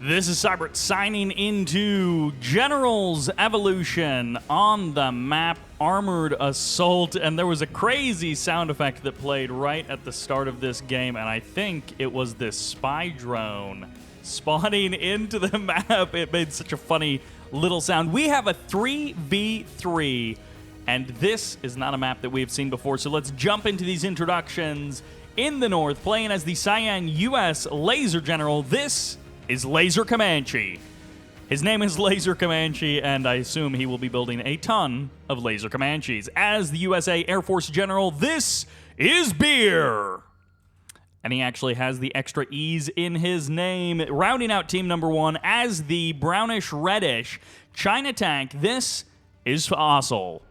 This is Sybert signing into General's Evolution on the map Armored Assault, and there was a crazy sound effect that played right at the start of this game, and I think it was this spy drone spawning into the map. It made such a funny little sound. We have a 3v3, and this is not a map that we have seen before, so let's jump into these introductions. In the north, playing as the Cyan US Laser General, this is Laser Comanche. His name is Laser Comanche, and I assume he will be building a ton of Laser Comanches. As the USA Air Force General, this is BEEEEER. And he actually has the extra E's in his name. Rounding out team number one as the brownish-reddish China tank, this is Fossil.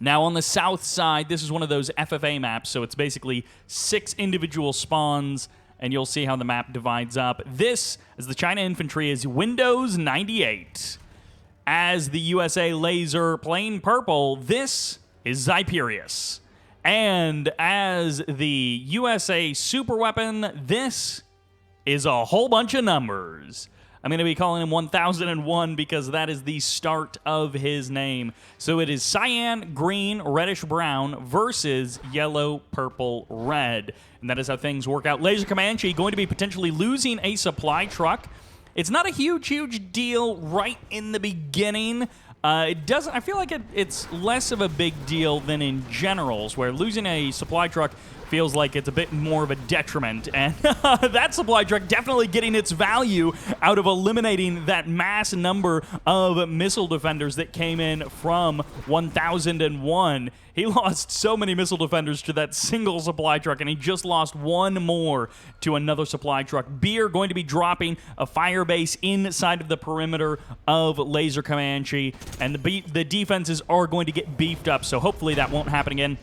Now, on the south side, this is one of those FFA maps, so it's basically 6 individual spawns, and you'll see how the map divides up. This, as the China infantry, is Windows 98. As the USA Laser plain purple, this is zyperus. And as the USA super weapon, this is a whole bunch of numbers. I'm going to be calling him 1001 because that is the start of his name. So it is cyan, green, reddish brown versus yellow, purple, red. And that is how things work out. Laser Comanche going to be potentially losing a supply truck. It's not a huge deal right in the beginning. It doesn't. I feel like it's less of a big deal than in Generals, where losing a supply truck feels like it's a bit more of a detriment. And that supply truck definitely getting its value out of eliminating that mass number of missile defenders that came in from 1001. He lost so many missile defenders to that single supply truck, and he just lost one more to another supply truck. BEEEEER going to be dropping a fire base inside of the perimeter of Laser Comanche, and the defenses are going to get beefed up, so hopefully that won't happen again.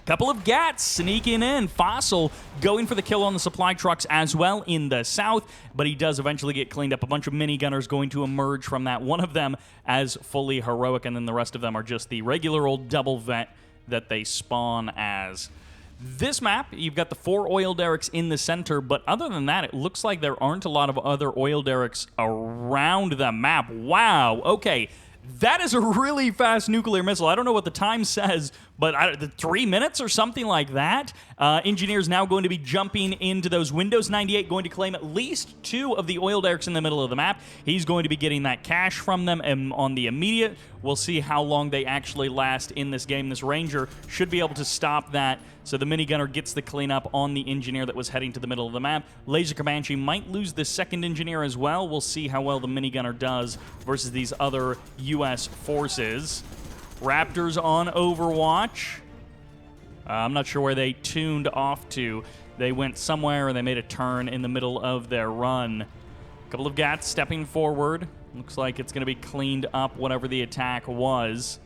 Couple of Gats sneaking in. Fossil going for the kill on the supply trucks as well in the south, but he does eventually get cleaned up. A bunch of minigunners going to emerge from that. One of them as fully heroic, and then the rest of them are just the regular old double vet that they spawn as. This map, you've got the 4 oil derricks in the center, but other than that, it looks like there aren't a lot of other oil derricks around the map. Wow, okay. That is a really fast nuclear missile. I don't know what the time says, but 3 minutes or something like that. Engineers now going to be jumping into those. Windows 98 going to claim at least 2 of the oil derricks in the middle of the map. He's going to be getting that cash from them, and on the immediate, we'll see how long they actually last in this game. This Ranger should be able to stop that, so the minigunner gets the cleanup on the engineer that was heading to the middle of the map. Laser Comanche might lose the second engineer as well. We'll see how well the minigunner does versus these other U.S. forces. Raptors on Overwatch. I'm not sure where they tuned off to. They went somewhere, or they made a turn in the middle of their run. A couple of Gats stepping forward. Looks like it's going to be cleaned up, whatever the attack was.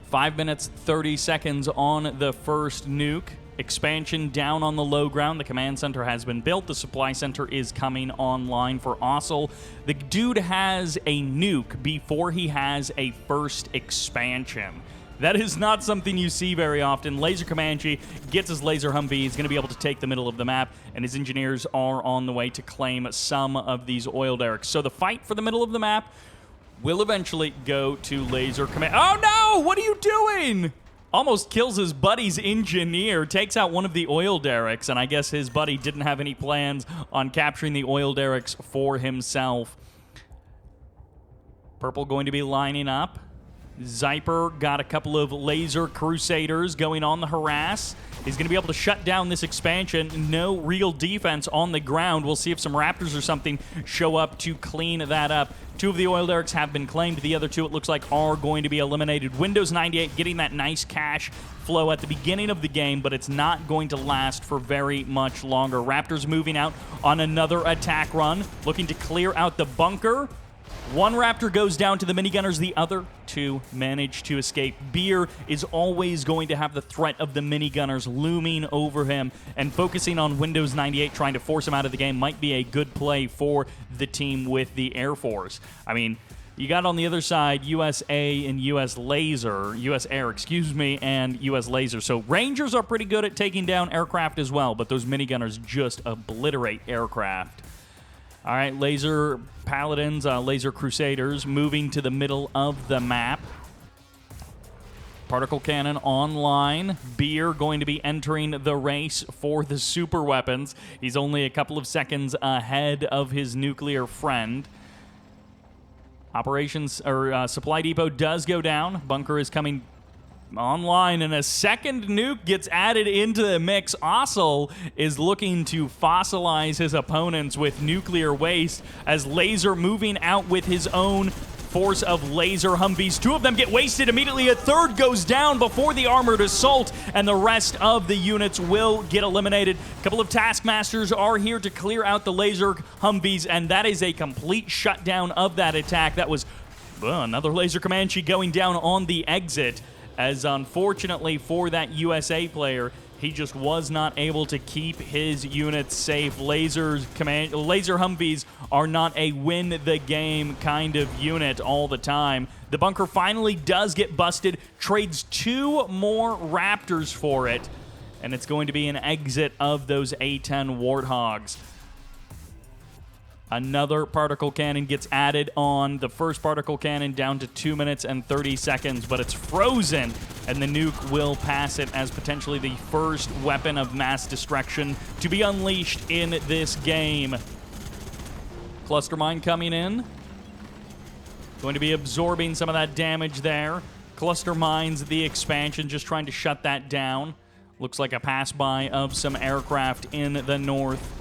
5 minutes, 30 seconds on the first nuke. Expansion down on the low ground. The command center has been built. The supply center is coming online for Ossel. The dude has a nuke before he has a first expansion. That is not something you see very often. Laser Comanche gets his laser Humvee. He's going to be able to take the middle of the map, and his engineers are on the way to claim some of these oil derricks. So the fight for the middle of the map will eventually go to Laser Comanche. Oh no! What are you doing? Almost kills his buddy's engineer, takes out one of the oil derricks, and I guess his buddy didn't have any plans on capturing the oil derricks for himself. Purple going to be lining up. Zyper got a couple of Laser Crusaders going on the harass. He's going to be able to shut down this expansion. No real defense on the ground. We'll see if some Raptors or something show up to clean that up. 2 of the oil derricks have been claimed. The other 2, it looks like, are going to be eliminated. Windows 98 getting that nice cash flow at the beginning of the game, but it's not going to last for very much longer. Raptors moving out on another attack run, looking to clear out the bunker. 1 Raptor goes down to the minigunners. The other 2 manage to escape. BEEEEER is always going to have the threat of the minigunners looming over him, and focusing on Windows 98, trying to force him out of the game, might be a good play for the team with the Air Force. I mean, you got on the other side USA and US Air, excuse me, and US Laser. So Rangers are pretty good at taking down aircraft as well, but those minigunners just obliterate aircraft. All right, laser paladins, laser crusaders moving to the middle of the map. Particle cannon online. BEEEEER going to be entering the race for the super weapons. He's only a couple of seconds ahead of his nuclear friend. Operations or supply depot does go down. Bunker is coming online, and a second nuke gets added into the mix. Ossel is looking to fossilize his opponents with nuclear waste as Laser moving out with his own force of laser Humvees. Two of them get wasted immediately. A third goes down before the armored assault, and the rest of the units will get eliminated. A couple of taskmasters are here to clear out the laser Humvees, and that is a complete shutdown of that attack. That was another laser Comanche going down on the exit, as unfortunately for that USA player, he just was not able to keep his units safe. Laser Humvees are not a win-the-game kind of unit all the time. The bunker finally does get busted, trades 2 more Raptors for it, and it's going to be an exit of those A-10 Warthogs. Another particle cannon gets added on. The first particle cannon down to 2 minutes and 30 seconds, but it's frozen, and the nuke will pass it as potentially the first weapon of mass destruction to be unleashed in this game. Cluster mine coming in. Going to be absorbing some of that damage there. Cluster mines, the expansion, just trying to shut that down. Looks like a pass-by of some aircraft in the north.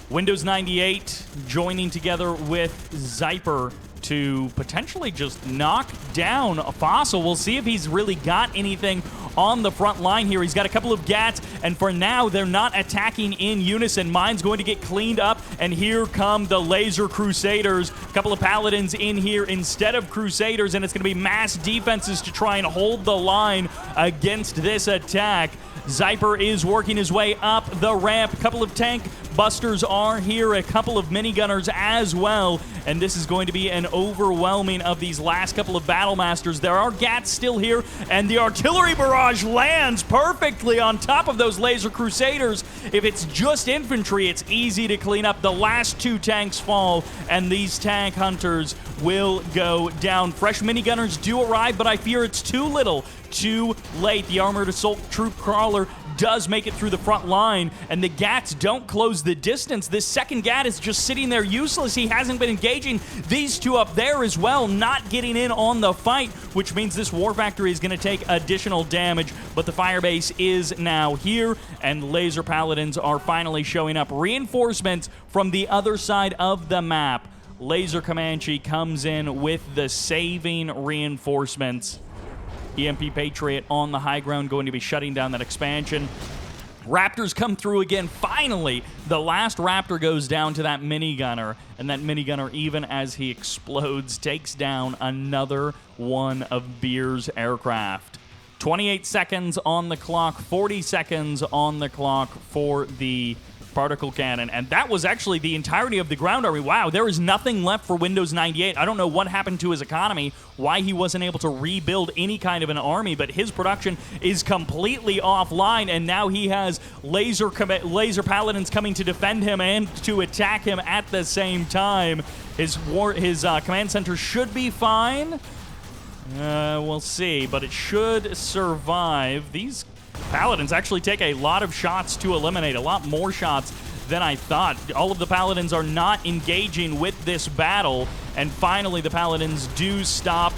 Windows 98 joining together with Zyper to potentially just knock down a Fossil. We'll see if he's really got anything on the front line here. He's got a couple of GATs, and for now, they're not attacking in unison. Mine's going to get cleaned up, and here come the Laser Crusaders. A couple of Paladins in here instead of Crusaders, and it's going to be mass defenses to try and hold the line against this attack. Zyper is working his way up the ramp. A couple of tank busters are here, a couple of minigunners as well, and this is going to be an overwhelming of these last couple of Battle Masters. There are GATs still here, and the artillery barrage lands perfectly on top of those Laser Crusaders. If it's just infantry, it's easy to clean up. The last 2 tanks fall, and these tank hunters will go down. Fresh minigunners do arrive, but I fear it's too little, too late. The armored assault troop crawler does make it through the front line, and the GATs don't close the distance. This second GAT is just sitting there useless. He hasn't been engaging. These 2 up there as well, not getting in on the fight, which means this War Factory is going to take additional damage, but the firebase is now here, and Laser Paladins are finally showing up. Reinforcements from the other side of the map. Laser Comanche comes in with the saving reinforcements. EMP Patriot on the high ground, going to be shutting down that expansion. Raptors come through again. Finally, the last Raptor goes down to that minigunner, and that minigunner, even as he explodes, takes down another one of BEEERER's aircraft. 28 seconds on the clock, 40 seconds on the clock for the particle cannon, and that was actually the entirety of the ground army. Wow, there is nothing left for Windows 98. I don't know what happened to his economy, why he wasn't able to rebuild any kind of an army, but his production is completely offline, and now he has laser paladins coming to defend him and to attack him at the same time. His command center should be fine. We'll see, but it should survive. These Paladins actually take a lot of shots to eliminate, a lot more shots than I thought. All of the Paladins are not engaging with this battle, and finally the Paladins do stop.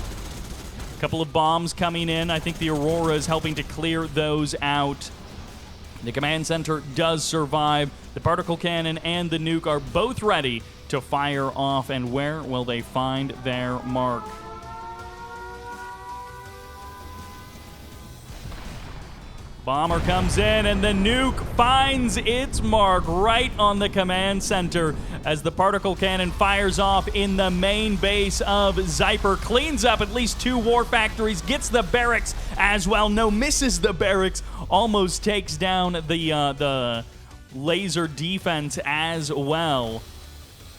A couple of bombs coming in. I think the Aurora is helping to clear those out. The command center does survive. The particle cannon and the nuke are both ready to fire off, and where will they find their mark? Bomber comes in, and the nuke finds its mark right on the command center as the particle cannon fires off in the main base of Zyper. Cleans up at least 2 war factories, gets the barracks as well. No, misses the barracks. Almost takes down the laser defense as well.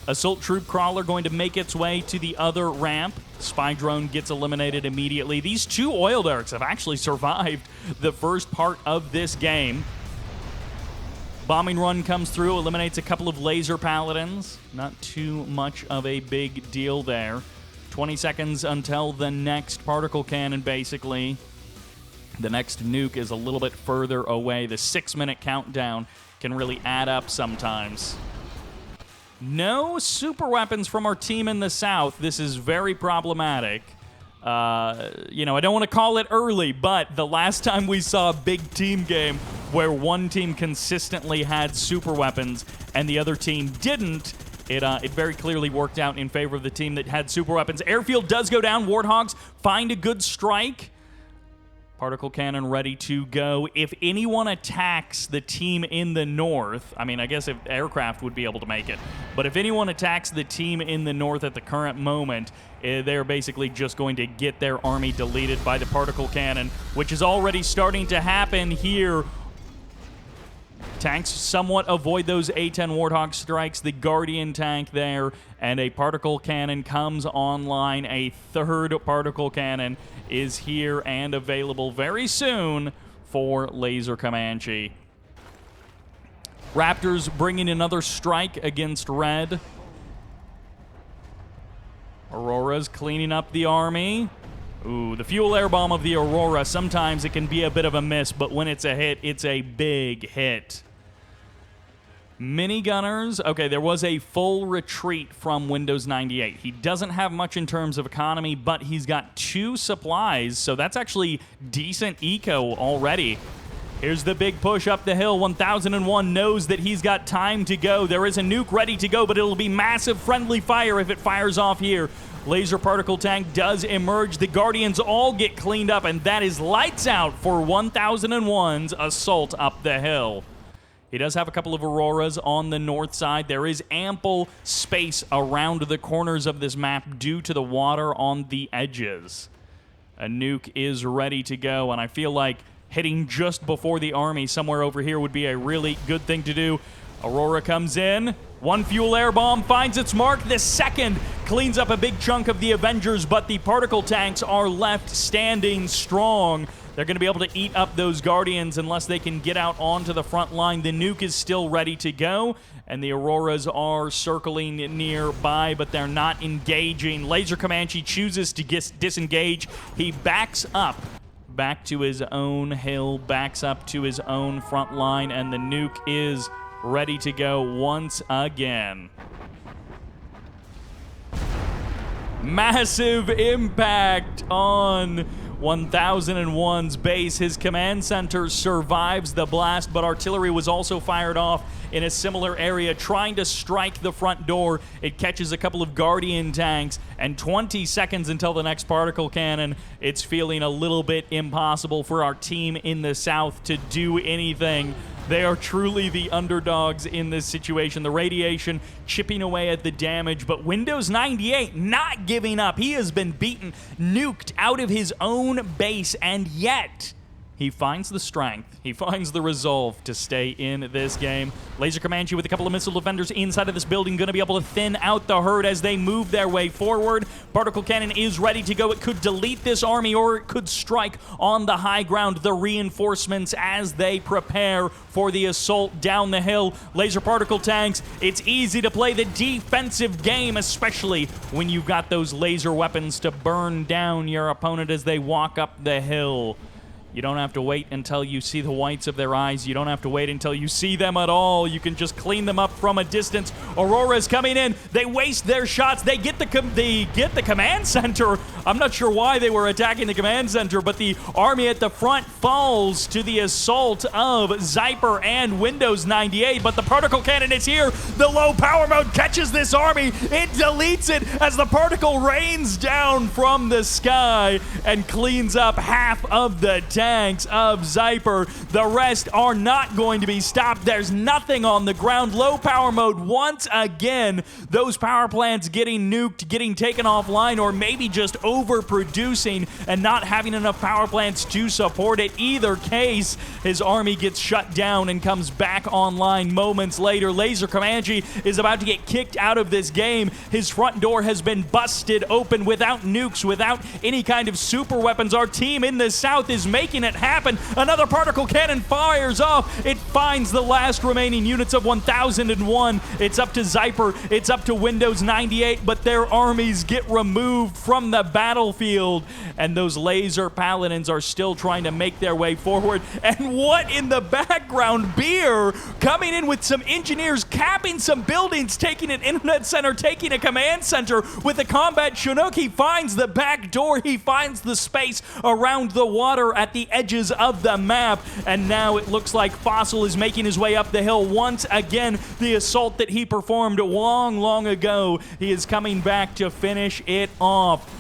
Assault troop crawler going to make its way to the other ramp. Spy drone gets eliminated immediately. These 2 oil derricks have actually survived the first part of this game. Bombing run comes through, eliminates a couple of laser paladins. Not too much of a big deal there. 20 seconds until the next particle cannon, basically. The next nuke is a little bit further away. The 6-minute countdown can really add up sometimes. No super weapons from our team in the south. This is very problematic. You know, I don't want to call it early, but the last time we saw a big team game where one team consistently had super weapons and the other team didn't, it very clearly worked out in favor of the team that had super weapons. Airfield does go down. Warthogs find a good strike. Particle cannon ready to go. If anyone attacks the team in the north, I mean, I guess if aircraft would be able to make it, but if anyone attacks the team in the north at the current moment, they're basically just going to get their army deleted by the particle cannon, which is already starting to happen here. Tanks somewhat avoid those A-10 Warthog strikes. The Guardian tank there, and a particle cannon comes online. A third particle cannon is here and available very soon for Laser Comanche. Raptors bringing another strike against Red. Aurora's cleaning up the army. Ooh, the fuel air bomb of the Aurora, sometimes it can be a bit of a miss, but when it's a hit, it's a big hit. Minigunners. Okay, there was a full retreat from Windows 98. He doesn't have much in terms of economy, but he's got 2 supplies, so that's actually decent eco already. Here's the big push up the hill. 1001 knows that he's got time to go. There is a nuke ready to go, but it'll be massive friendly fire if it fires off here. Laser particle tank does emerge. The Guardians all get cleaned up, and that is lights out for 1001's assault up the hill. He does have a couple of Auroras on the north side. There is ample space around the corners of this map due to the water on the edges. A nuke is ready to go, and I feel like hitting just before the army somewhere over here would be a really good thing to do. Aurora comes in. 1 fuel air bomb finds its mark. The second cleans up a big chunk of the Avengers, but the particle tanks are left standing strong. They're going to be able to eat up those Guardians unless they can get out onto the front line. The nuke is still ready to go, and the Auroras are circling nearby, but they're not engaging. Laser Comanche chooses to disengage. He backs up back to his own hill, backs up to his own front line, and the nuke is ready to go once again. Massive impact on 1001's base. His command center survives the blast, but artillery was also fired off in a similar area, trying to strike the front door. It catches a couple of Guardian tanks, and 20 seconds until the next particle cannon. It's feeling a little bit impossible for our team in the south to do anything. They are truly the underdogs in this situation. The radiation chipping away at the damage, but Windows 98 not giving up. He has been beaten, nuked out of his own base, and yet he finds the strength, he finds the resolve to stay in this game. Laser Comanche with a couple of missile defenders inside of this building, going to be able to thin out the herd as they move their way forward. Particle cannon is ready to go. It could delete this army, or it could strike on the high ground. The reinforcements as they prepare for the assault down the hill. Laser particle tanks, it's easy to play the defensive game, especially when you've got those laser weapons to burn down your opponent as they walk up the hill. You don't have to wait until you see the whites of their eyes. You don't have to wait until you see them at all. You can just clean them up from a distance. Aurora's coming in. They waste their shots. They get the command center. I'm not sure why they were attacking the command center, but the army at the front falls to the assault of Zyper and Windows 98. But the particle cannon is here. The low power mode catches this army. It deletes it as the particle rains down from the sky and cleans up half of the tanks of Zyper. The rest are not going to be stopped. There's nothing on the ground. Low power mode once again. Those power plants getting nuked, getting taken offline, or maybe just overproducing and not having enough power plants to support it. Either case, his army gets shut down and comes back online moments later. Laser Comanche is about to get kicked out of this game. His front door has been busted open without nukes, without any kind of super weapons. Our team in the south is making making it happen. Another particle cannon fires off. It finds the last remaining units of 1001. It's up to Zyper. It's up to Windows 98, but their armies get removed from the battlefield, and those laser paladins are still trying to make their way forward. And what in the background? BEEEEER coming in with some engineers, capping some buildings, taking an internet center, taking a command center with a combat Chinook. He finds the back door. He finds the space around the water at the edges of the map. And now it looks like Fossil is making his way up the hill once again. The assault that he performed long ago, he is coming back to finish it off.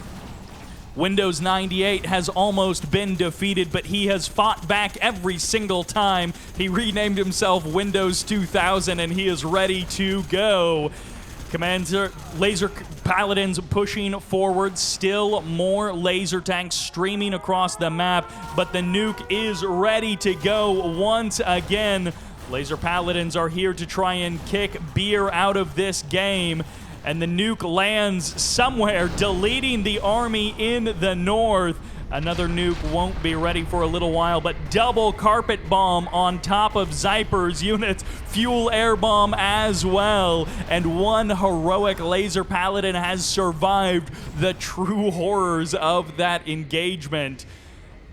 Windows 98 has almost been defeated, but he has fought back every single time. He renamed himself Windows 2000, and he is ready to go. Commander laser paladins pushing forward, still more laser tanks streaming across the map, but the nuke is ready to go once again. Laser paladins are here to try and kick BEEEEER out of this game. And the nuke lands somewhere, deleting the army in the north. Another nuke won't be ready for a little while, but double carpet bomb on top of Zyper's units, fuel air bomb as well. And one heroic laser paladin has survived the true horrors of that engagement.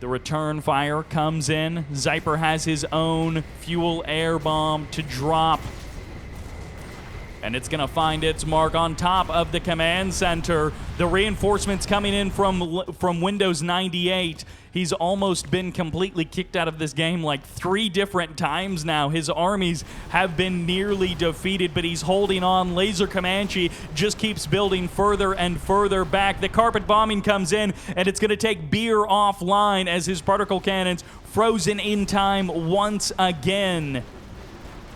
The return fire comes in. Zyper has his own fuel air bomb to drop, and it's going to find its mark on top of the command center. The reinforcements coming in from Windows 98. He's almost been completely kicked out of this game like 3 different times now. His armies have been nearly defeated, but he's holding on. Laser Comanche just keeps building further and further back. The carpet bombing comes in, and it's going to take BEEEEER offline as his particle cannons frozen in time once again.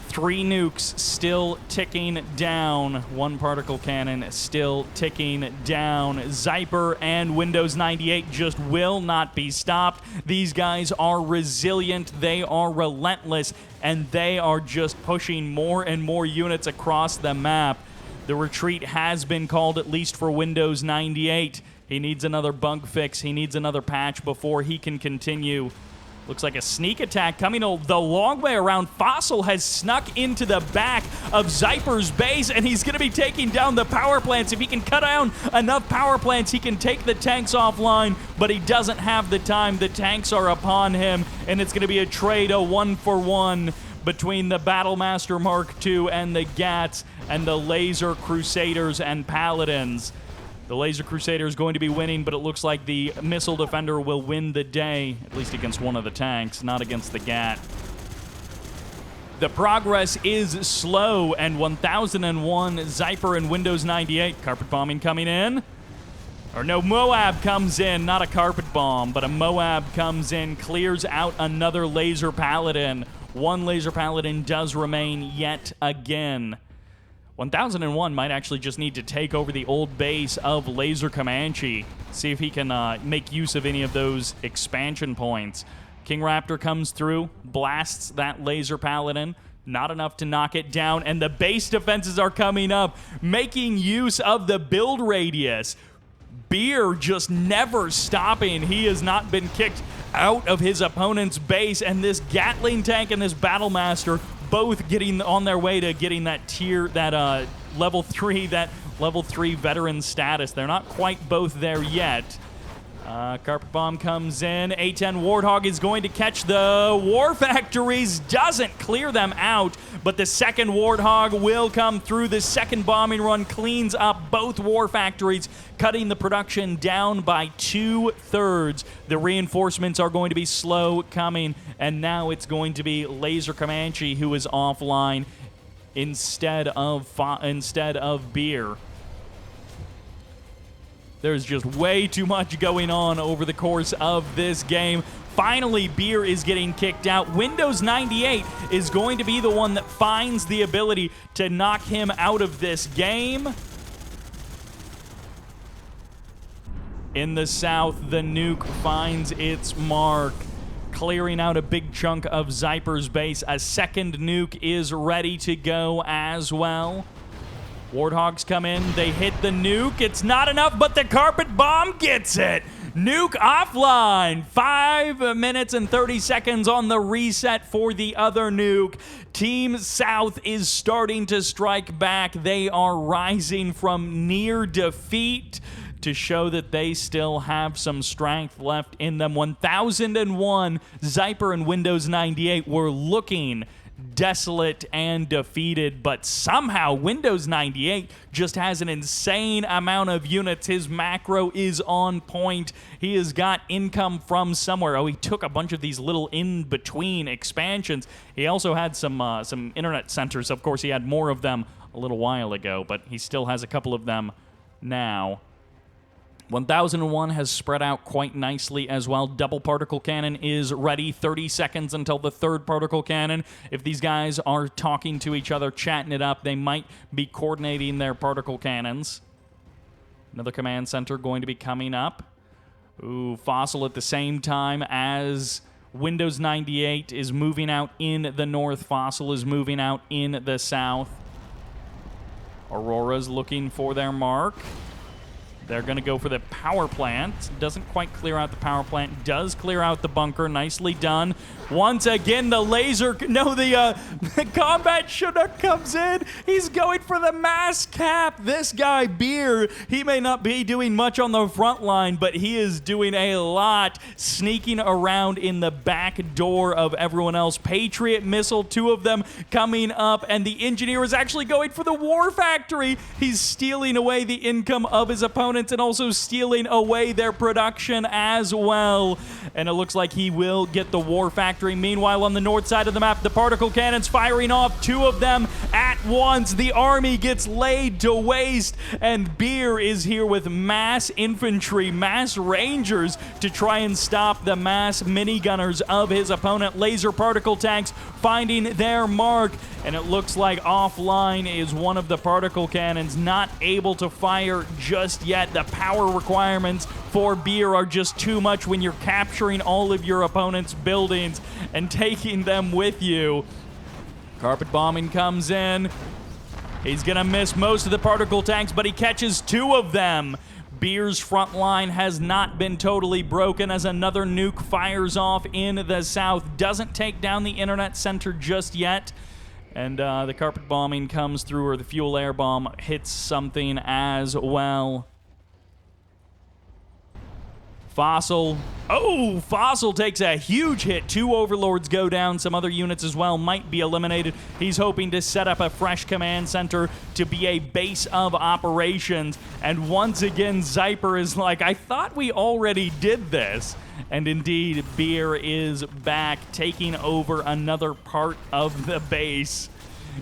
3 nukes still ticking down. 1 particle cannon still ticking down. Zyper and Windows 98 just will not be stopped. These guys are resilient. They are relentless, and they are just pushing more and more units across the map. The retreat has been called, at least for Windows 98. He needs another bug fix. He needs another patch before he can continue. Looks like a sneak attack coming the long way around. Fossil has snuck into the back of Zyper's base, and he's going to be taking down the power plants. If he can cut down enough power plants, he can take the tanks offline, but he doesn't have the time. The tanks are upon him, and it's going to be a trade, a 1-for-1 between the Battlemaster Mark II and the GATs and the Laser Crusaders and Paladins. The Laser Crusader is going to be winning, but it looks like the Missile Defender will win the day, at least against one of the tanks, not against the GAT. The progress is slow, and 1001 Zyper and Windows 98. Carpet bombing coming in. Or no, Moab comes in, not a carpet bomb, but a Moab comes in, clears out another Laser Paladin. 1 Laser Paladin does remain yet again. 1001 might actually just need to take over the old base of Laser Comanche. See if he can make use of any of those expansion points. King Raptor comes through, blasts that Laser Paladin. Not enough to knock it down, and the base defenses are coming up, making use of the build radius. BEEEEER just never stopping. He has not been kicked out of his opponent's base, and this Gatling tank and this Battlemaster both getting on their way to getting that level 3 veteran status. They're not quite both there yet. Carpet bomb comes in. A-10 Warthog is going to catch the War Factories. Doesn't clear them out, but the second Warthog will come through. The second bombing run cleans up both War Factories, cutting the production down by 2/3. The reinforcements are going to be slow coming, and now it's going to be Laser Comanche who is offline instead of BEEEEER. There's just way too much going on over the course of this game. Finally, BEEEEER is getting kicked out. Windows 98 is going to be the one that finds the ability to knock him out of this game. In the south, the nuke finds its mark, clearing out a big chunk of Zyper's base. A second nuke is ready to go as well. Warthogs come in, they hit the nuke. It's not enough, but the carpet bomb gets it. Nuke offline. 5 minutes and 30 seconds on the reset for the other nuke. Team South is starting to strike back. They are rising from near defeat to show that they still have some strength left in them. 1001, Zyper and Windows 98 were looking desolate and defeated, but somehow Windows 98 just has an insane amount of units. His macro is on point. He has got income from somewhere. Oh, he took a bunch of these little in-between expansions. He also had some internet centers. Of course, he had more of them a little while ago, but he still has a couple of them now. 1001 has spread out quite nicely as well. Double particle cannon is ready. 30 seconds until the third particle cannon. If these guys are talking to each other, chatting it up, they might be coordinating their particle cannons. Another command center going to be coming up. Ooh, Fossil at the same time as Windows 98 is moving out in the north. Fossil is moving out in the south. Aurora's looking for their mark. They're going to go for the power plant. Doesn't quite clear out the power plant. Does clear out the bunker. Nicely done. Once again, the laser... No, the combat Chinook comes in. He's going for the mass cap. This guy, BEEEEER, he may not be doing much on the front line, but he is doing a lot, sneaking around in the back door of everyone else. Patriot missile, 2 of them coming up, and the engineer is actually going for the war factory. He's stealing away the income of his opponent and also stealing away their production as well. And it looks like he will get the war factory. Meanwhile, on the north side of the map, the particle cannons firing off, 2 of them at once. The army gets laid to waste, and BEEEEER is here with mass infantry, mass rangers to try and stop the mass minigunners of his opponent. Laser particle tanks finding their mark, and it looks like offline is one of the particle cannons, not able to fire just yet. The power requirements for BEEEEER are just too much when you're capturing all of your opponent's buildings and taking them with you. Carpet bombing comes in. He's going to miss most of the particle tanks, but he catches 2 of them. BEEER's front line has not been totally broken as another nuke fires off in the south. Doesn't take down the internet center just yet. And the carpet bombing comes through, or the fuel air bomb hits something as well. Fossil. Oh, Fossil takes a huge hit. 2 overlords go down. Some other units as well might be eliminated. He's hoping to set up a fresh command center to be a base of operations. And once again, Zyper is like, I thought we already did this. And indeed, BEEEEER is back, taking over another part of the base.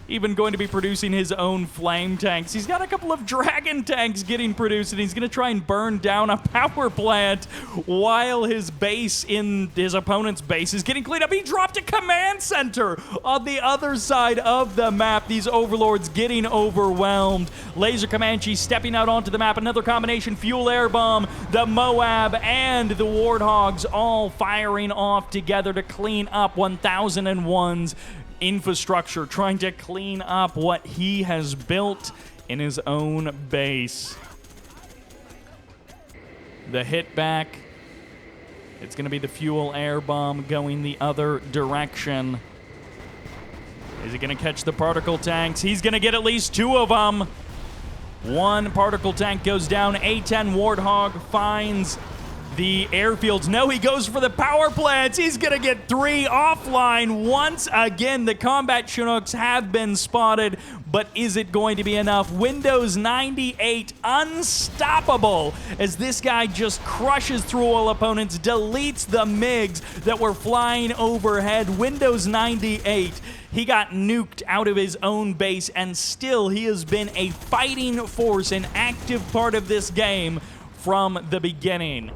Even going to be producing his own flame tanks. He's got a couple of dragon tanks getting produced, and he's going to try and burn down a power plant while his base in his opponent's base is getting cleaned up. He dropped a command center on the other side of the map. These overlords getting overwhelmed. Laser Comanche stepping out onto the map. Another combination fuel air bomb. The Moab and the Warthogs all firing off together to clean up 1001's infrastructure, trying to clean up what he has built in his own base. The hit back. It's going to be the fuel air bomb going the other direction. Is he going to catch the particle tanks? He's going to get at least 2 of them. 1 particle tank goes down. A-10 Warthog finds the airfields. No, he goes for the power plants. He's going to get 3 offline. Once again, the combat Chinooks have been spotted, but is it going to be enough? Windows 98 unstoppable as this guy just crushes through all opponents, deletes the MiGs that were flying overhead. Windows 98, he got nuked out of his own base, and still he has been a fighting force, an active part of this game from the beginning.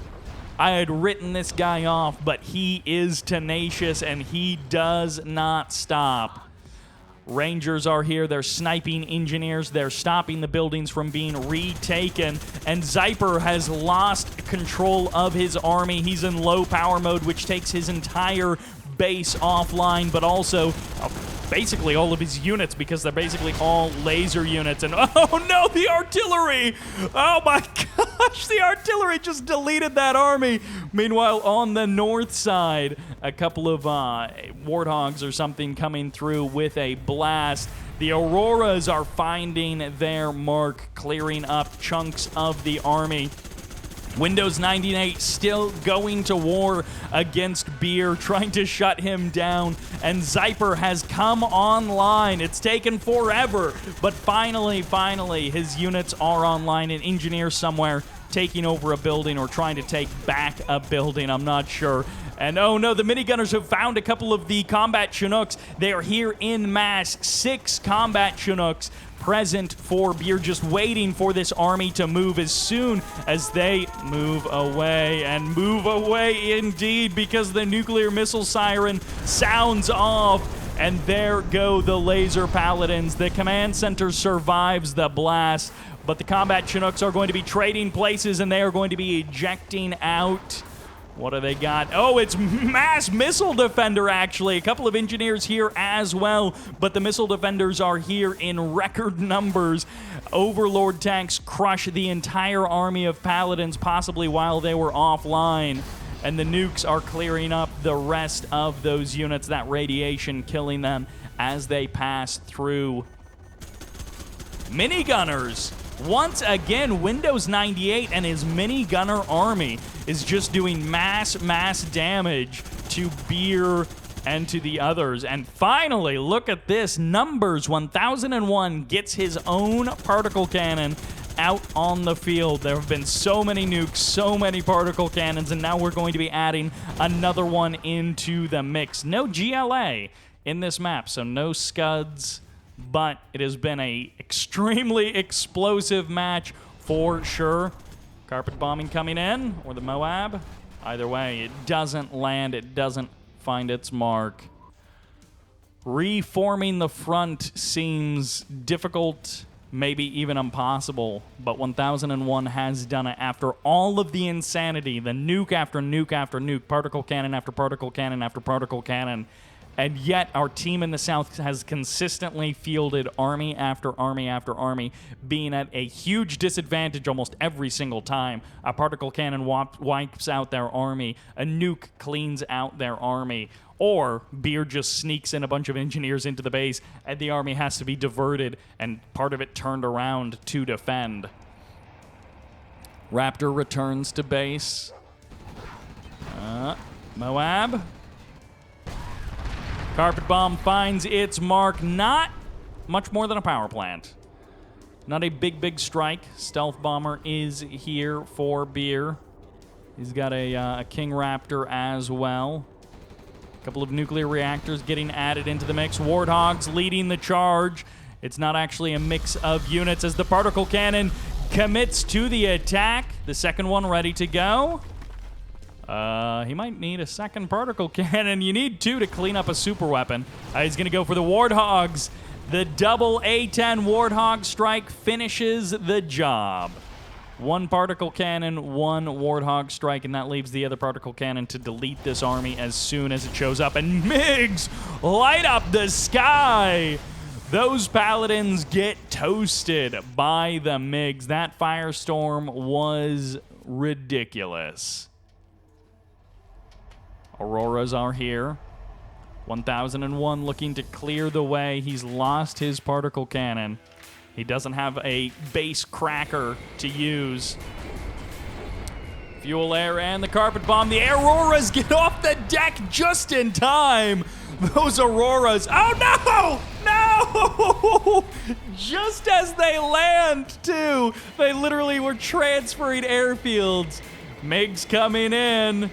I had written this guy off, but he is tenacious and he does not stop. Rangers are here. They're sniping engineers. They're stopping the buildings from being retaken. And Zyper has lost control of his army. He's in low power mode, which takes his entire base offline, but also basically all of his units, because they're basically all laser units. And oh no, the artillery! Oh my god! gosh, the artillery just deleted that army. Meanwhile, on the north side, a couple of warthogs or something coming through with a blast. The Auroras are finding their mark, clearing up chunks of the army. Windows 98 still going to war against BEEEEER, trying to shut him down, and Zyper has come online. It's taken forever, but finally, his units are online. An engineer somewhere taking over a building or trying to take back a building, I'm not sure. And oh no, the minigunners have found a couple of the combat Chinooks. They are here in mass. 6 combat Chinooks present for BEEEEER, just waiting for this army to move as soon as they move away. And move away indeed, because the nuclear missile siren sounds off. And there go the laser paladins. The command center survives the blast, but the combat Chinooks are going to be trading places, and they are going to be ejecting out. What do they got? Oh, it's mass missile defender, actually. A couple of engineers here as well, but the missile defenders are here in record numbers. Overlord tanks crush the entire army of paladins, possibly while they were offline. And the nukes are clearing up the rest of those units, that radiation killing them as they pass through. Minigunners. Once again, Windows 98 and his minigunner army is just doing mass damage to BEEEEER and to the others. And finally, look at this. Numbers 1001 gets his own particle cannon out on the field. There have been so many nukes, so many particle cannons, and now we're going to be adding another one into the mix. No GLA in this map, so no scuds. But it has been a extremely explosive match for sure. Carpet bombing coming in, or the Moab. Either way, it doesn't land. It doesn't find its mark. Reforming the front seems difficult, maybe even impossible. But 1001 has done it after all of the insanity. The nuke after nuke after nuke. Particle cannon after particle cannon after particle cannon. And yet, our team in the South has consistently fielded army after army after army, being at a huge disadvantage almost every single time. A particle cannon wipes out their army. A nuke cleans out their army. Or BEEEEER just sneaks in a bunch of engineers into the base, and the army has to be diverted and part of it turned around to defend. Raptor returns to base. Moab. Carpet bomb finds its mark. Not much more than a power plant. Not a big strike. Stealth bomber is here for BEEEEER. He's got a King Raptor as well. A couple of nuclear reactors getting added into the mix. Warthogs leading the charge. It's not actually a mix of units as the particle cannon commits to the attack. The second one ready to go. He might need a second particle cannon. You need 2 to clean up a super weapon. He's going to go for the Warthogs. The double A-10 Warthog strike finishes the job. 1 particle cannon, 1 Warthog strike, and that leaves the other particle cannon to delete this army as soon as it shows up. And MiGs light up the sky. Those paladins get toasted by the MiGs. That firestorm was ridiculous. Auroras are here. 1001 looking to clear the way. He's lost his particle cannon. He doesn't have a base cracker to use. Fuel air and the carpet bomb. The Auroras get off the deck just in time. Those Auroras. Oh no! No! Just as they land, too. They literally were transferring airfields. MiGs coming in.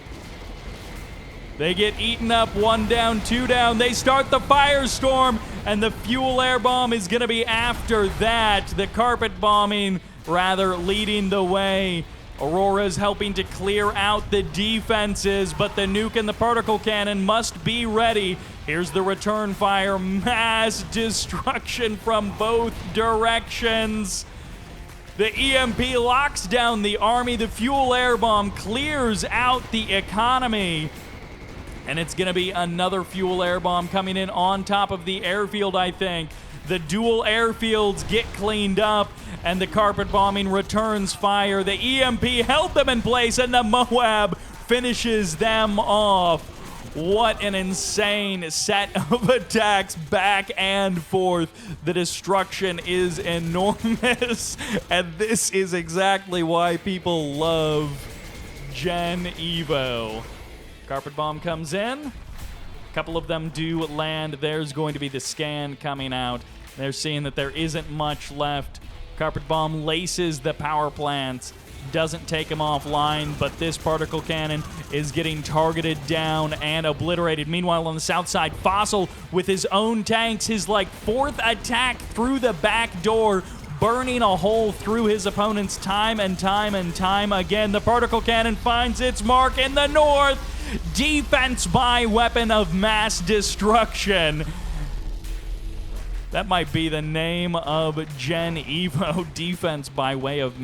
They get eaten up, 1 down, 2 down. They start the firestorm, and the fuel air bomb is going to be after that. The carpet bombing, rather, leading the way. Aurora's helping to clear out the defenses, but the nuke and the particle cannon must be ready. Here's the return fire. Mass destruction from both directions. The EMP locks down the army. The fuel air bomb clears out the economy. And it's going to be another fuel air bomb coming in on top of the airfield, I think. The dual airfields get cleaned up, and the carpet bombing returns fire. The EMP held them in place, and the Moab finishes them off. What an insane set of attacks back and forth. The destruction is enormous, and this is exactly why people love Gen Evo. Carpet bomb comes in. A couple of them do land. There's going to be the scan coming out. They're seeing that there isn't much left. Carpet bomb laces the power plants. Doesn't take him offline, but this particle cannon is getting targeted down and obliterated. Meanwhile, on the south side, Fossil with his own tanks, his like 4th attack through the back door, burning a hole through his opponents time and time and time again. The particle cannon finds its mark in the north. Defense by weapon of mass destruction. That might be the name of Gen Evo, defense by way of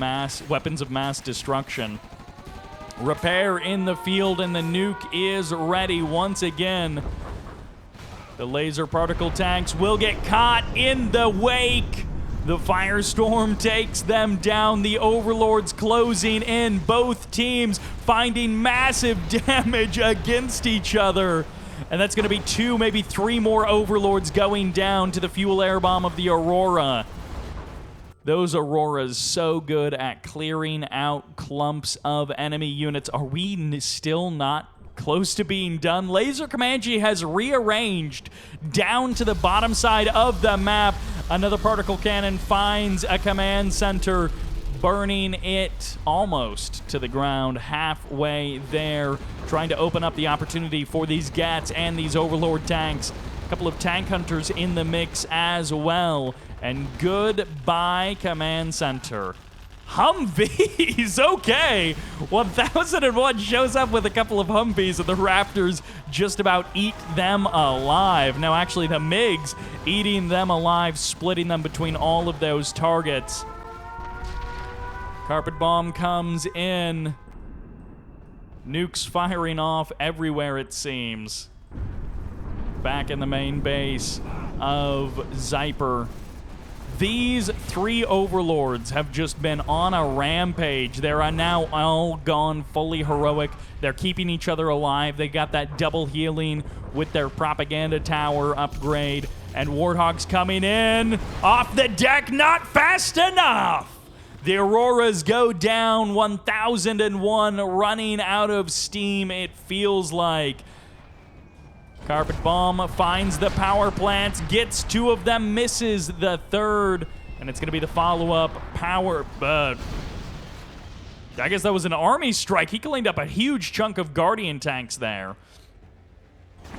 weapons of mass destruction. Repair in the field, and the nuke is ready once again. The laser particle tanks will get caught in the wake. The firestorm takes them down. The overlords closing in. Both teams finding massive damage against each other. And that's going to be 2, maybe 3 more overlords going down to the fuel air bomb of the Aurora. Those Auroras so good at clearing out clumps of enemy units. Are we still not close to being done? Laser Comanche has rearranged down to the bottom side of the map. Another particle cannon finds a command center, burning it almost to the ground, halfway there, trying to open up the opportunity for these Gats and these Overlord tanks. A couple of tank hunters in the mix as well. And goodbye, command center. Humvees, okay. 1001 shows up with a couple of Humvees, and the Raptors just about eat them alive. Now, actually, the MiGs eating them alive, splitting them between all of those targets. Carpet bomb comes in. Nukes firing off everywhere, it seems. Back in the main base of Zyper. These 3 overlords have just been on a rampage. They are now all gone fully heroic. They're keeping each other alive. They got that double healing with their propaganda tower upgrade. And Warthog's coming in off the deck, not fast enough. The Auroras go down, 1001 running out of steam, it feels like. Carpet bomb finds the power plants, gets 2 of them, misses the 3rd, and it's going to be the follow-up power. I guess that was an army strike. He cleaned up a huge chunk of Guardian tanks there.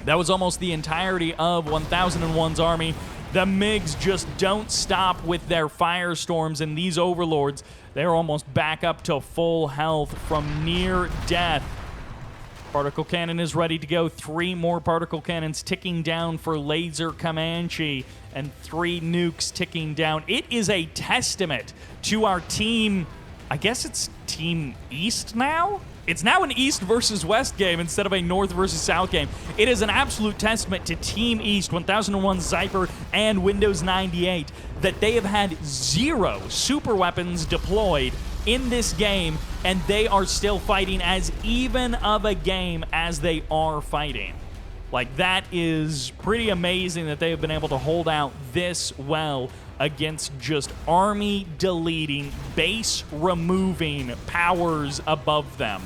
That was almost the entirety of 1001's army. The MiGs just don't stop with their firestorms, and these overlords, they're almost back up to full health from near death. Particle cannon is ready to go. 3 more particle cannons ticking down for Laser Comanche, and 3 nukes ticking down. It is a testament to our team. I guess it's Team East now? It's now an East versus West game instead of a North versus South game. It is an absolute testament to Team East, 1001 Zyper, and Windows 98 that they have had 0 super weapons deployed in this game, and they are still fighting as even of a game as they are fighting. Like, that is pretty amazing that they have been able to hold out this well against just army deleting, base removing powers above them.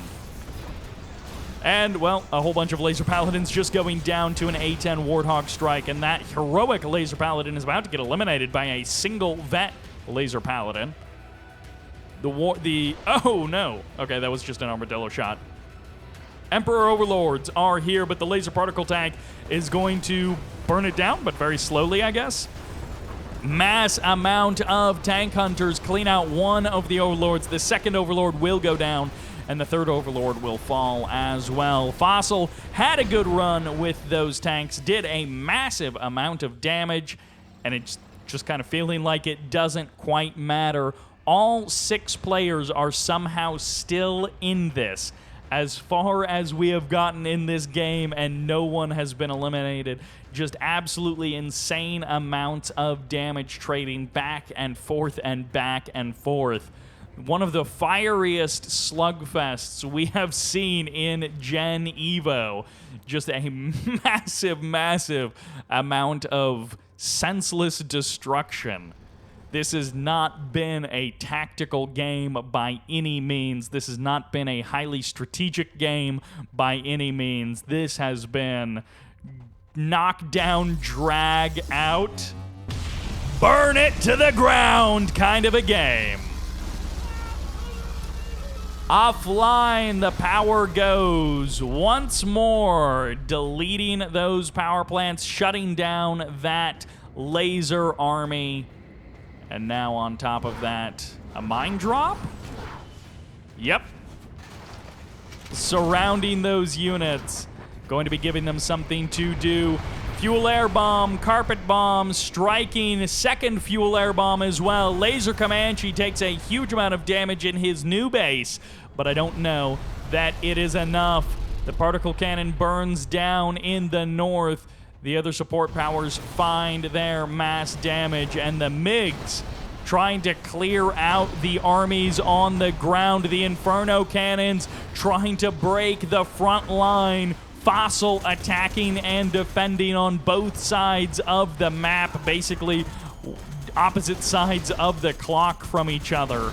And, well, a whole bunch of Laser Paladins just going down to an A-10 Warthog strike, and that heroic Laser Paladin is about to get eliminated by a single vet Laser Paladin. Oh, no. Okay, that was just an armadillo shot. Emperor Overlords are here, but the laser particle tank is going to burn it down, but very slowly, I guess. Mass amount of tank hunters clean out 1 of the Overlords. The 2nd Overlord will go down, and the 3rd Overlord will fall as well. Fossil had a good run with those tanks, did a massive amount of damage, and it's just kind of feeling like it doesn't quite matter. All 6 players are somehow still in this as far as we have gotten in this game, and no one has been eliminated. Just absolutely insane amounts of damage trading back and forth and back and forth. One of the fieriest slugfests we have seen in Gen Evo. Just a massive, massive amount of senseless destruction. This has not been a tactical game by any means. This has not been a highly strategic game by any means. This has been knock down, drag out, burn it to the ground kind of a game. Offline, the power goes once more, deleting those power plants, shutting down that laser army. And now on top of that, a mine drop? Yep. Surrounding those units. Going to be giving them something to do. Fuel air bomb, carpet bomb, striking, second fuel air bomb as well. Laser Comanche takes a huge amount of damage in his new base, but I don't know that it is enough. The particle cannon burns down in the north. The other support powers find their mass damage, and the MiGs trying to clear out the armies on the ground. The Inferno cannons trying to break the front line. Fossil attacking and defending on both sides of the map, basically opposite sides of the clock from each other.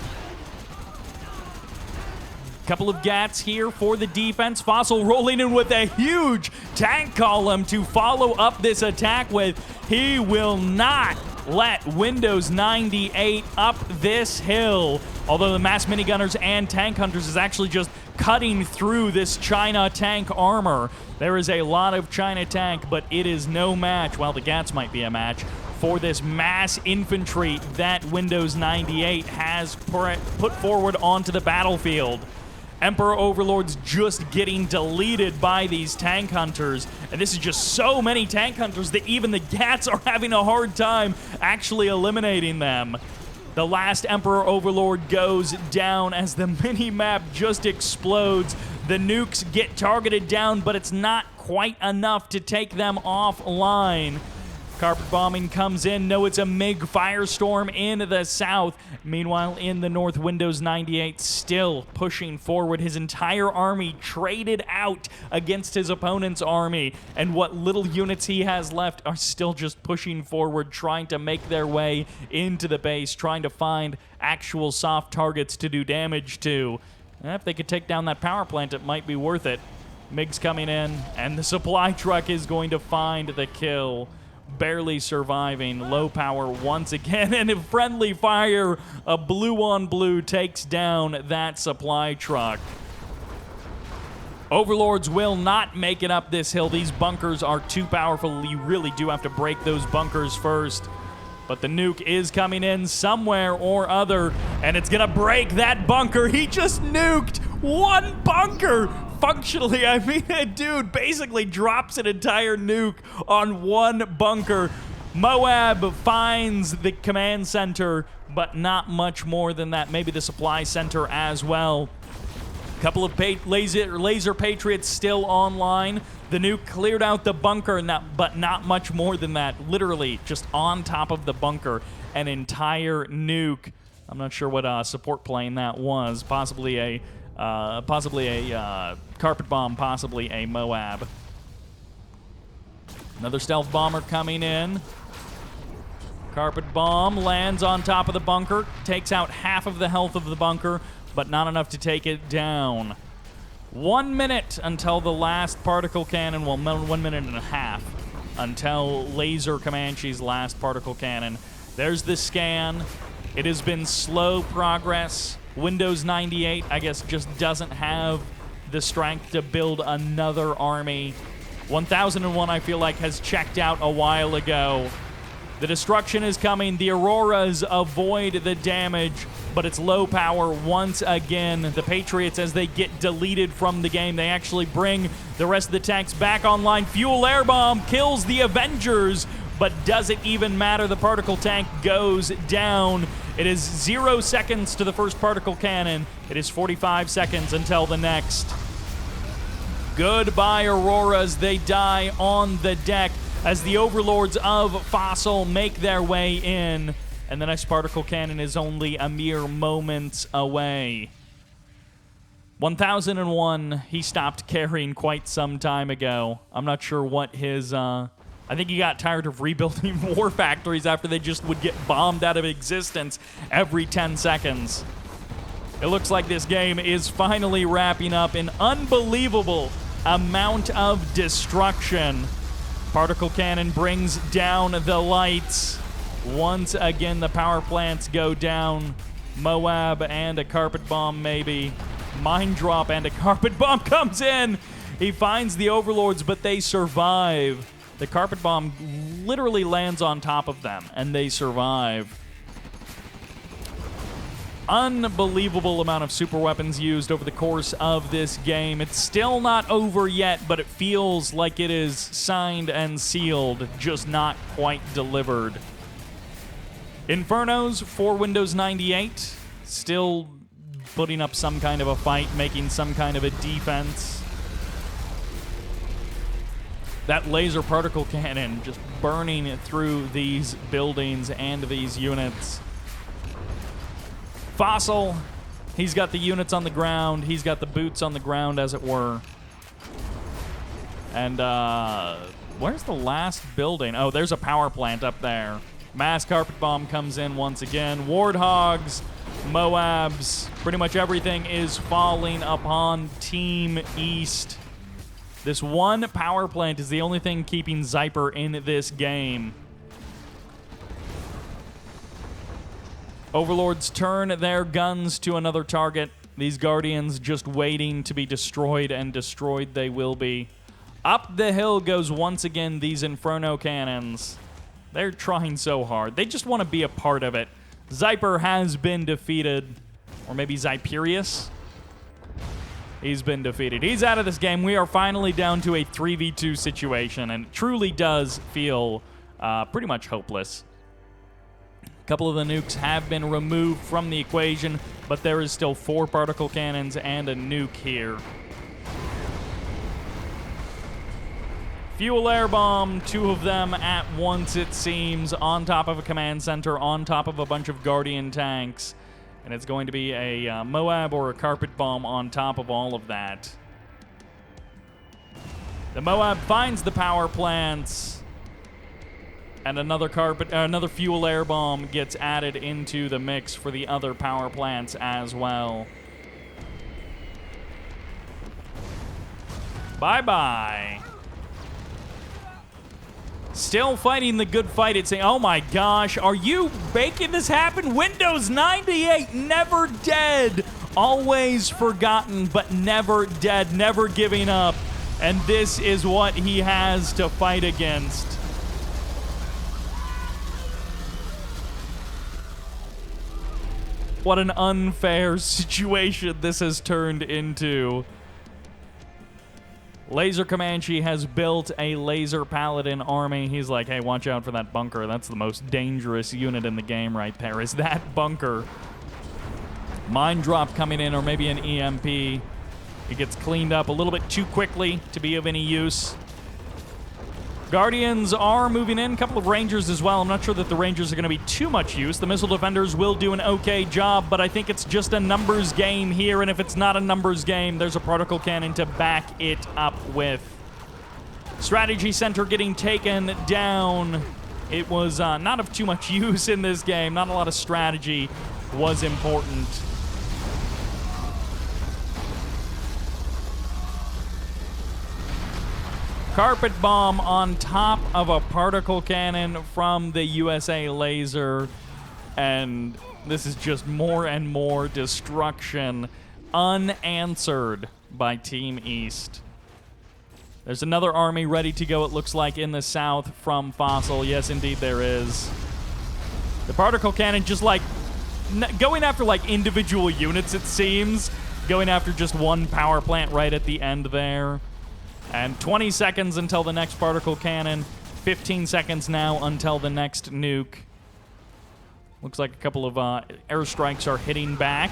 Couple of gats here for the defense. Fossil rolling in with a huge tank column to follow up this attack with. He will not let Windows 98 up this hill. Although the mass minigunners and tank hunters is actually just cutting through this China tank armor. There is a lot of China tank, but it is no match. Well, the gats might be a match for this mass infantry that Windows 98 has put forward onto the battlefield. Emperor Overlords just getting deleted by these tank hunters. And this is just so many tank hunters that even the gats are having a hard time actually eliminating them. The last Emperor Overlord goes down as the mini-map just explodes. The nukes get targeted down, but it's not quite enough to take them offline. Carpet bombing comes in. No, it's a MiG firestorm in the south. Meanwhile, in the north, Windows 98 still pushing forward. His entire army traded out against his opponent's army. And what little units he has left are still just pushing forward, trying to make their way into the base, trying to find actual soft targets to do damage to. If they could take down that power plant, it might be worth it. MiG's coming in, and the supply truck is going to find the kill. Barely surviving. Low power once again, and in friendly fire, a blue on blue takes down that supply truck. Overlords will not make it up this hill. These bunkers are too powerful. You really do have to break those bunkers first. But the nuke is coming in somewhere or other, and it's gonna break that bunker. He just nuked one bunker. Functionally, I mean, a dude basically drops an entire nuke on one bunker. Moab finds the command center, but not much more than that. Maybe the supply center as well. A couple of laser Patriots still online. The nuke cleared out the bunker, but not much more than that. Literally, just on top of the bunker, an entire nuke. I'm not sure what support plane that was. Possibly a carpet bomb, possibly a Moab. Another stealth bomber coming in. Carpet bomb lands on top of the bunker, takes out half of the health of the bunker, but not enough to take it down. 1 minute until the last particle cannon, well, 1 minute and a half until Laser Comanche's last particle cannon. There's the scan. It has been slow progress. Windows 98, I guess, just doesn't have the strength to build another army. 1001, I feel like, has checked out a while ago. The destruction is coming. The Auroras avoid the damage, but it's low power once again. The Patriots, as they get deleted from the game, they actually bring the rest of the tanks back online. Fuel air bomb kills the Avengers, but does it even matter? The particle tank goes down. It is 0 seconds to the first particle cannon. It is 45 seconds until the next. Goodbye, Auroras. They die on the deck as the overlords of Fossil make their way in. And the next particle cannon is only a mere moments away. 1001, he stopped carrying quite some time ago. I'm not sure what his... I think he got tired of rebuilding war factories after they just would get bombed out of existence every 10 seconds. It looks like this game is finally wrapping up. An unbelievable amount of destruction. Particle cannon brings down the lights. Once again, the power plants go down. Moab and a carpet bomb, maybe. Mine drop and a carpet bomb comes in. He finds the overlords, but they survive. The carpet bomb literally lands on top of them, and they survive. Unbelievable amount of super weapons used over the course of this game. It's still not over yet, but it feels like it is signed and sealed, just not quite delivered. Infernos for Windows 98, still putting up some kind of a fight, making some kind of a defense. That laser particle cannon just burning through these buildings and these units. Fossil, he's got the units on the ground. He's got the boots on the ground, as it were. And where's the last building? Oh, there's a power plant up there. Mass carpet bomb comes in once again. Warthogs, Moabs, pretty much everything is falling upon Team East. This one power plant is the only thing keeping Zyper in this game. Overlords turn their guns to another target. These Guardians just waiting to be destroyed, and destroyed they will be. Up the hill goes once again these Inferno cannons. They're trying so hard. They just want to be a part of it. Zyper has been defeated. Or maybe Zyperus. He's been defeated. He's out of this game. We are finally down to a 3v2 situation, and it truly does feel pretty much hopeless. A couple of the nukes have been removed from the equation, but there is still 4 particle cannons and a nuke here. Fuel air bomb, 2 of them at once, it seems, on top of a command center, on top of a bunch of Guardian tanks. And it's going to be a Moab or a carpet bomb on top of all of that. The Moab finds the power plants, and another fuel air bomb gets added into the mix for the other power plants as well. Bye-bye. Still fighting the good fight. It's saying, oh my gosh, are you making this happen? Windows 98, never dead. Always forgotten, but never dead, never giving up. And this is what he has to fight against. What an unfair situation this has turned into. Laser Comanche has built a Laser Paladin army. He's like, hey, watch out for that bunker. That's the most dangerous unit in the game right there, is that bunker. Mine drop coming in, or maybe an EMP. It gets cleaned up a little bit too quickly to be of any use. Guardians are moving in. A couple of Rangers as well. I'm not sure that the Rangers are going to be too much use. The Missile Defenders will do an okay job, but I think it's just a numbers game here, and if it's not a numbers game, there's a Particle Cannon to back it up with. Strategy Center getting taken down. It was not of too much use in this game. Not a lot of strategy was important. Carpet bomb on top of a particle cannon from the USA Laser, and this is just more and more destruction unanswered by Team East. There's another army ready to go, it looks like, in the south from Fossil. Yes, indeed there is. The particle cannon just like going after like individual units, it seems. Going after just one power plant right at the end there. And 20 seconds until the next particle cannon. 15 seconds now until the next nuke. Looks like a couple of airstrikes are hitting back.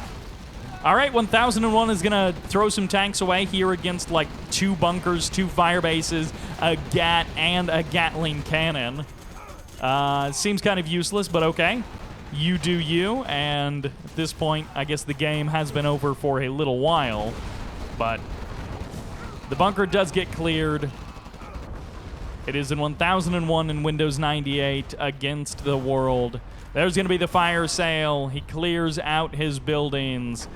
All right, 1001 is going to throw some tanks away here against like 2 bunkers, 2 fire bases, a Gat, and a Gatling cannon. Seems kind of useless, but okay. You do you, and at this point, I guess the game has been over for a little while, but the bunker does get cleared. It is in 1001 in Windows 98 against the world. There's going to be the fire sale. He clears out his buildings,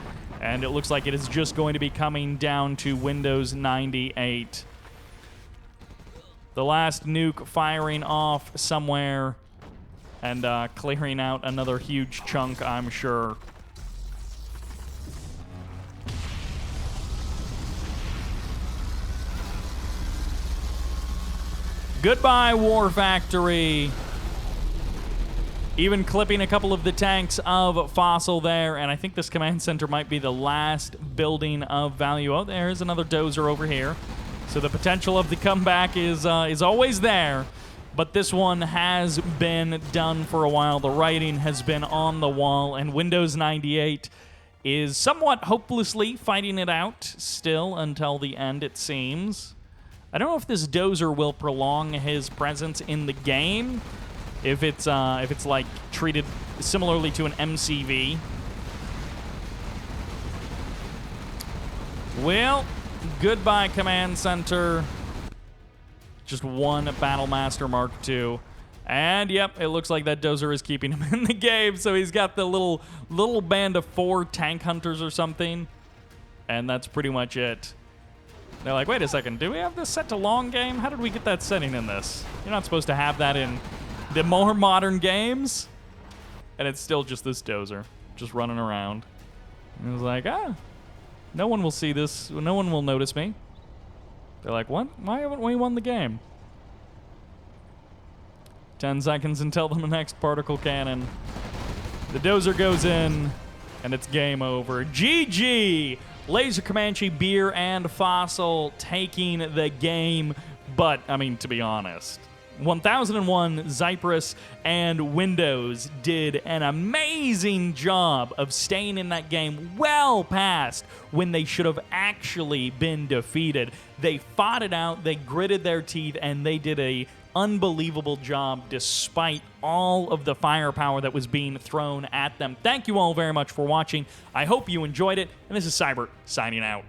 and it looks like it is just going to be coming down to Windows 98. The last nuke firing off somewhere and clearing out another huge chunk, I'm sure. Goodbye, War Factory. Even clipping a couple of the tanks of Fossil there, and I think this command center might be the last building of value. Oh, there's another dozer over here. So the potential of the comeback is always there, but this one has been done for a while. The writing has been on the wall, and Windows 98 is somewhat hopelessly fighting it out still until the end, it seems. I don't know if this dozer will prolong his presence in the game, if it's like treated similarly to an MCV. Well, goodbye, Command Center. Just one Battlemaster Mark II. And yep, it looks like that dozer is keeping him in the game. So he's got the little band of 4 tank hunters or something. And that's pretty much it. They're like, wait a second, do we have this set to long game? How did we get that setting in this? You're not supposed to have that in the more modern games. And it's still just this dozer, just running around. And it was like, no one will see this. No one will notice me. They're like, what? Why haven't we won the game? 10 seconds until the next particle cannon. The dozer goes in, and it's game over. GG! Laser Comanche, BEEEEER, and Fossil taking the game. But, I mean, to be honest, 1001, Zyperus, and Windows did an amazing job of staying in that game well past when they should have actually been defeated. They fought it out, they gritted their teeth, and they did a unbelievable job despite all of the firepower that was being thrown at them. Thank you all very much for watching. I hope you enjoyed it, and this is Sybert signing out.